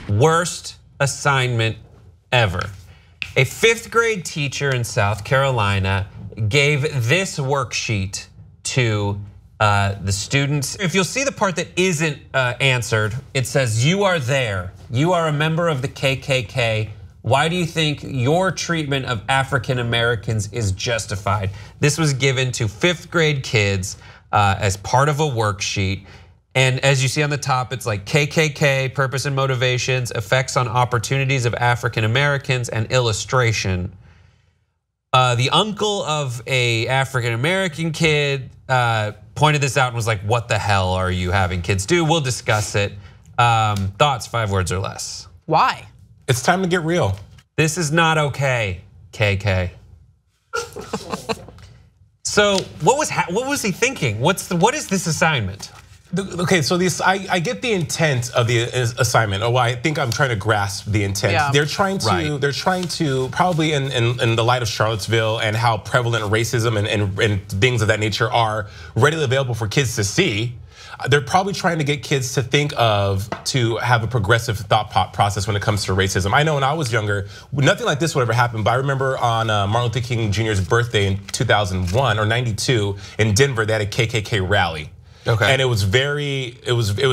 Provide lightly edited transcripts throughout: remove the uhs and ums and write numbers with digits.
Worst assignment ever. A 5th grade teacher in South Carolina gave this worksheet to the students. If you'll see the part that isn't answered, it says, "You are there. You are a member of the KKK. Why do you think your treatment of African Americans is justified?" This was given to 5th grade kids as part of a worksheet. And as you see on the top, it's like KKK, purpose and motivations, effects on opportunities of African Americans, and illustration. The uncle of a African American kid pointed this out and was like, "What the hell are you having kids do?" We'll discuss it. Thoughts, 5 words or less. Why? It's time to get real. This is not okay, KK. So what was he thinking? What is this assignment? Okay, so I get the intent of the assignment. Or I think I'm trying to grasp the intent. Yeah. They're trying to probably in the light of Charlottesville and how prevalent racism and things of that nature are readily available for kids to see. They're probably trying to get kids to have a progressive thought process when it comes to racism. I know when I was younger, nothing like this would ever happen. But I remember on Martin Luther King Jr.'s birthday in 2001 or 92 in Denver, they had a KKK rally. Okay. And it was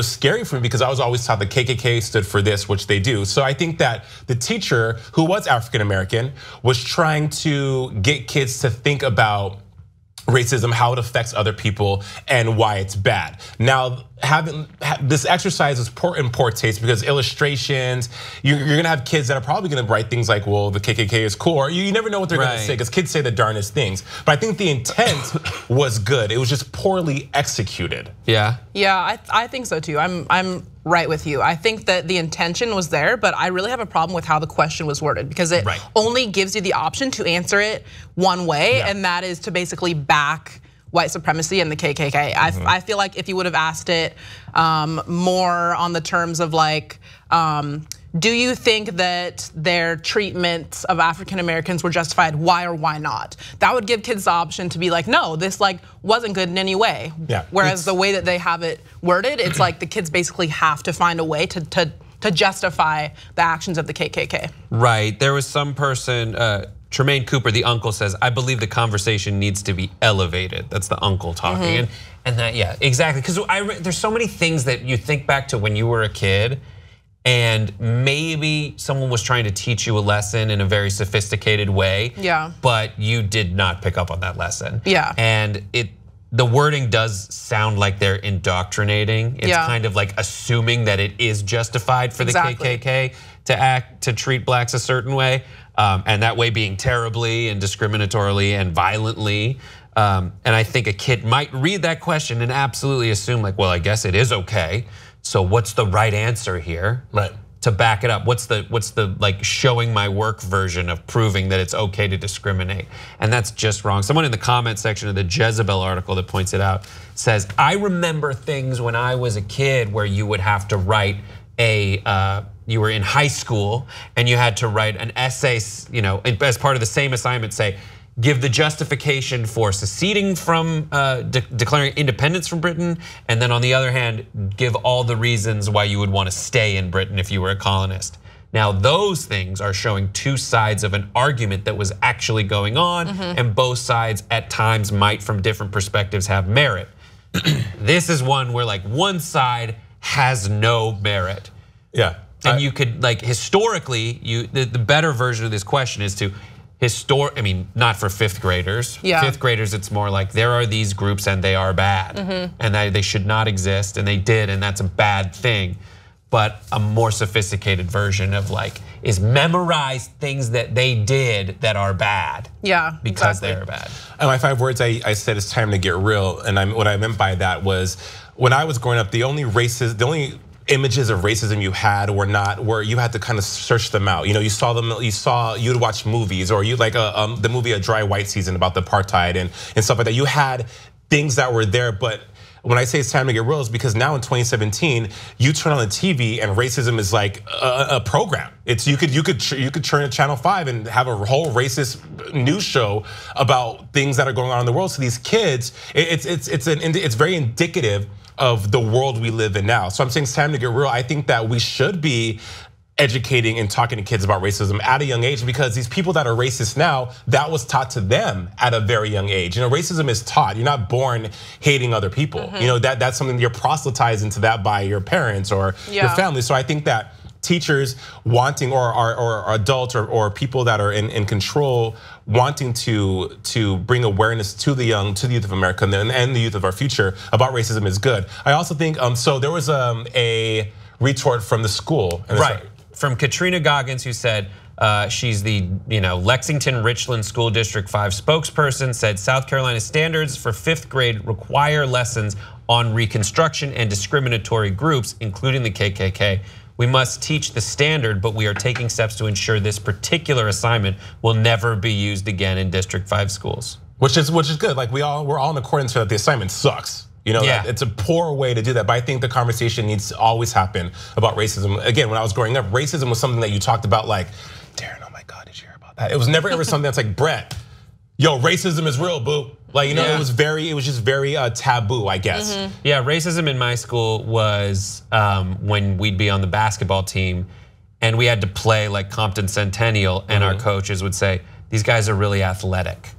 scary for me because I was always taught the KKK stood for this, which they do. So I think that the teacher, who was African American, was trying to get kids to think about racism, how it affects other people, and why it's bad. Now, this exercise is in poor taste because illustrations, you're gonna have kids that are probably gonna write things like, well, the KKK is cool, or you never know what they're gonna say because kids say the darnest things. But I think the intent was good. It was just poorly executed. Yeah. Yeah, I think so too. I'm right with you. I think that the intention was there, but I really have a problem with how the question was worded because it only gives you the option to answer it one way, and that is to basically back white supremacy and the KKK. I feel like if you would have asked it more on the terms of like, do you think that their treatment of African Americans were justified? Why or why not? That would give kids the option to be like, no, this like wasn't good in any way. Yeah, whereas the way that they have it worded, it's like the kids basically have to find a way to justify the actions of the KKK. Right, there was some person, Tremaine Cooper, the uncle, says, "I believe the conversation needs to be elevated." That's the uncle talking, and that, yeah, exactly. Because there's so many things that you think back to when you were a kid, and maybe someone was trying to teach you a lesson in a very sophisticated way. Yeah. But you did not pick up on that lesson. Yeah. And the wording does sound like they're indoctrinating. It's kind of like assuming that it is justified for the KKK to treat blacks a certain way. And that way being terribly and discriminatorily and violently. And I think a kid might read that question and absolutely assume like, well, I guess it is okay. So what's the right answer here? Right. To back it up, what's the like showing my work version of proving that it's okay to discriminate? And that's just wrong. Someone in the comment section of the Jezebel article that points it out says, "I remember things when I was a kid where you would have to write you were in high school and you had to write an essay, as part of the same assignment, say, give the justification for seceding from, declaring independence from Britain, and then on the other hand, give all the reasons why you would want to stay in Britain if you were a colonist. Now those things are showing two sides of an argument that was actually going on, and both sides at times might from different perspectives have merit. This is one where like one side has no merit. Yeah. And you could like historically, the better version of this question is to I mean, not for 5th graders. Yeah. 5th graders, it's more like there are these groups and they are bad, and they should not exist, and they did, and that's a bad thing. But a more sophisticated version of like is memorize things that they did that are bad. Yeah, because they're bad. And my 5 words, I said it's time to get real, and what I meant by that was when I was growing up, the only images of racism you had where you had to kind of search them out. You saw them, you'd watch movies, or you like the movie A Dry White Season about the apartheid and stuff like that. You had things that were there, but when I say it's time to get real, it's because now in 2017, you turn on the TV and racism is like a program. You could turn to Channel 5 and have a whole racist news show about things that are going on in the world. So these kids, it's very indicative of the world we live in now. So I'm saying it's time to get real. I think that we should be educating and talking to kids about racism at a young age, because these people that are racist now, that was taught to them at a very young age. Racism is taught. You're not born hating other people. That's something you're proselytized into that by your parents or your family. So I think that teachers wanting, or adults or people that are in control wanting to bring awareness to the youth of America and the youth of our future about racism is good. I also think, so there was a retort from the school. Right, from Katrina Goggins, who said, she's the Lexington Richland School District 5 spokesperson, said South Carolina standards for 5th grade require lessons on Reconstruction and discriminatory groups, including the KKK. We must teach the standard, but we are taking steps to ensure this particular assignment will never be used again in District 5 schools. Which is good. Like we're all in accordance that the assignment sucks. It's a poor way to do that, but I think the conversation needs to always happen about racism. Again, when I was growing up, racism was something that you talked about like, Daron, oh my God, did you hear about that? It was never ever something that's like, Brett, yo, racism is real, boo. Like, it was just very taboo, I guess. Yeah, racism in my school was when we'd be on the basketball team and we had to play like Compton Centennial, and our coaches would say, these guys are really athletic.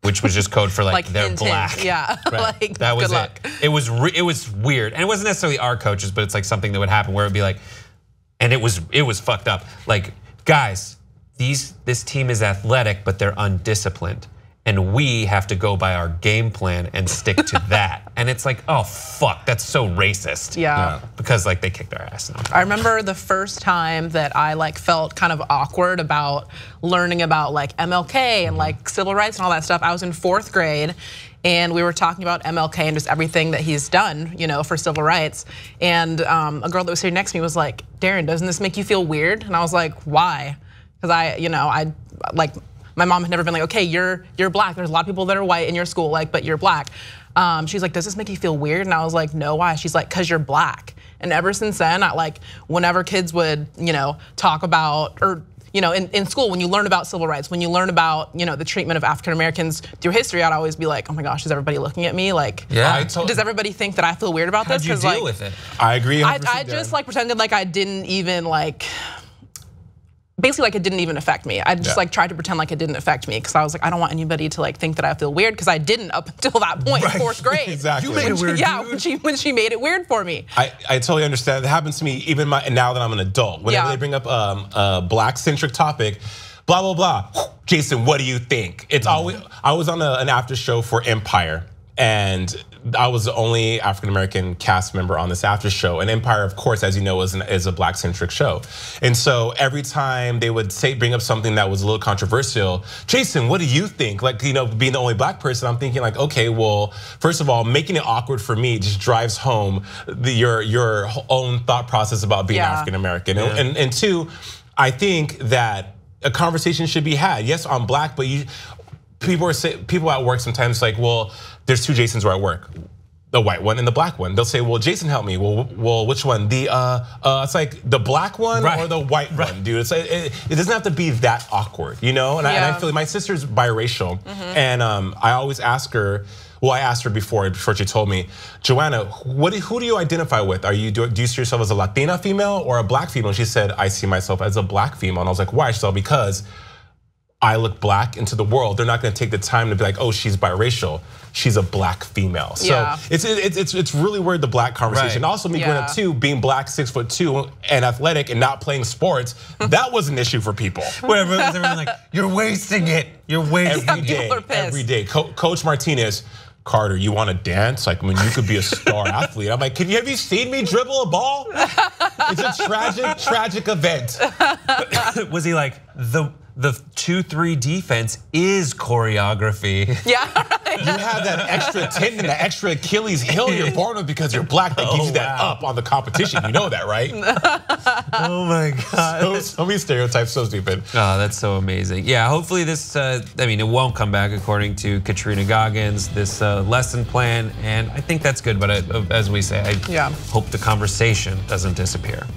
Which was just code for like they're black. Yeah, right. That was good luck. It was weird, and it wasn't necessarily our coaches, but it's like something that would happen where it'd be like, and it was fucked up. Like, guys, this team is athletic, but they're undisciplined, and we have to go by our game plan and stick to that. And it's like, oh fuck, that's so racist. Yeah. Because like they kicked our ass. I remember the first time that I like felt kind of awkward about learning about like MLK and like civil rights and all that stuff. I was in 4th grade and we were talking about MLK and just everything that he's done, for civil rights. And a girl that was sitting next to me was like, Daron, doesn't this make you feel weird? And I was like, why? Because I like, my mom had never been like, okay, you're black. There's a lot of people that are white in your school, like, but you're black. She's like, does this make you feel weird? And I was like, no, why? She's like, cause you're black. And ever since then, whenever kids would, talk about, or in school, when you learn about civil rights, when you learn about, the treatment of African Americans through history, I'd always be like, oh my gosh, is everybody looking at me? Like, does everybody think that I feel weird about this? How'd you deal with it? I agree. I just like pretended like I didn't even like. Basically, like it didn't even affect me. I just like tried to pretend like it didn't affect me because I was like, I don't want anybody to like think that I feel weird because I didn't up until that point in 4th grade. Exactly. You made it weird. Yeah, when she made it weird for me. I totally understand. It happens to me even now that I'm an adult. Whenever they bring up a black-centric topic, blah blah blah. Jason, what do you think? It's always. I was on an after show for Empire, and I was the only African-American cast member on this after show. And Empire, of course, as you know, is a black-centric show. And so every time they would bring up something that was a little controversial, Jason, what do you think? Like, being the only black person, I'm thinking like, okay, well, first of all, making it awkward for me just drives home your own thought process about being African-American. And two, I think that a conversation should be had. Yes, I'm black, but people at work sometimes like, well, there's 2 Jasons who are at work, the white one and the black one. They'll say, well, Jason, help me. Well, which one? It's like the black one or the white one, dude. It doesn't have to be that awkward, And I feel like my sister's biracial, and I always ask her. Well, I asked her before she told me, Joanna, who do you identify with? Do you see yourself as a Latina female or a black female? She said, I see myself as a black female, and I was like, why? She said, because I look black into the world. They're not going to take the time to be like, oh, she's biracial. She's a black female. So it's really weird, the black conversation. Also, me growing up too, being black, 6'2", and athletic, and not playing sports, that was an issue for people. Where everyone's like, you're wasting it. You're wasting it. Every day. Coach Martinez, Carter, you want to dance? Like, when you could be a star athlete. I'm like, have you seen me dribble a ball? It's a tragic event. Was he like, the 2-3 defense is choreography? Yeah, right. You have that extra tendon, that extra Achilles heel you're born with because you're black that gives you that up on the competition. You know that, right? Oh my God. So many stereotypes, so stupid. Oh, that's so amazing. Yeah, hopefully this, it won't come back according to Katrina Goggins, this lesson plan, and I think that's good, but as we say, I hope the conversation doesn't disappear.